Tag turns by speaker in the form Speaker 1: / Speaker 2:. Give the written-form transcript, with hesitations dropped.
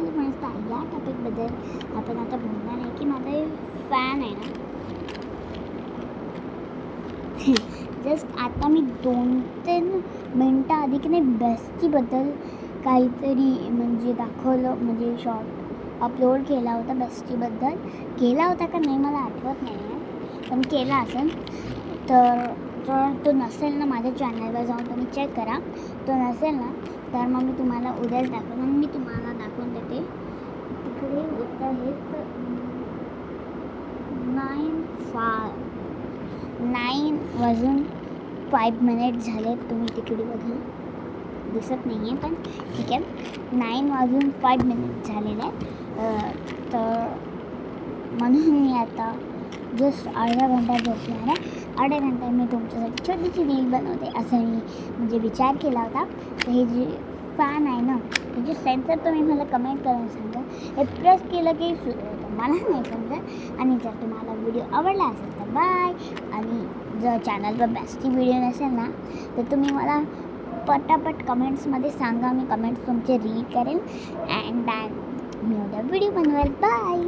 Speaker 1: Hello friends, या टॉपिकबद्दल आपण आता बोलणार आहे की माझा फॅन आहे ना. जस्ट आता मी 2-3 मिनटं आधी की नाही बेस्टीबद्दल काहीतरी म्हणजे दाखवलं, म्हणजे शॉर्ट अपलोड केला होता. बेस्टीबद्दल केला होता का नाही मला आठवत नाही आहे, पण केला असेल. तर तो नसेल ना माझ्या चॅनलवर जाऊन तुम्ही चेक करा. तो नसेल ना तर मग मी तुम्हाला उद्याच दाखवेन. मग मी तुम्हाला दाखवून देते. तिकडे येत आहेत 9 वाजून 5 मिनिट झाले. तुम्ही तिकडे बघा, दिसत नाही आहे पण ठीक आहे. 9 वाजून 5 मिनिट झालेले आहे. तर म्हणून मी आता जस्ट अर्धा घंटा झोपणार आहे. अर्ध्या घंटा मी तुमच्यासाठी छोटीशी रील बनवते असं मी म्हणजे विचार केला होता. तर हे जे फॅन आहे ना, त्याचे सेन्सर तुम्ही मला कमेंट करून सांगा. हे प्रेस केलं की मला नाही समजत. आणि जर तुम्हाला व्हिडिओ आवडला असेल तर बाय. आणि जर चॅनलवर बेस्टी व्हिडिओ नसेल ना तर तुम्ही मला पटापट कमेंट्समध्ये सांगा. मी कमेंट्स तुमचे रीड करेन अँड मी उद्या व्हिडिओ बनवेल. बाय.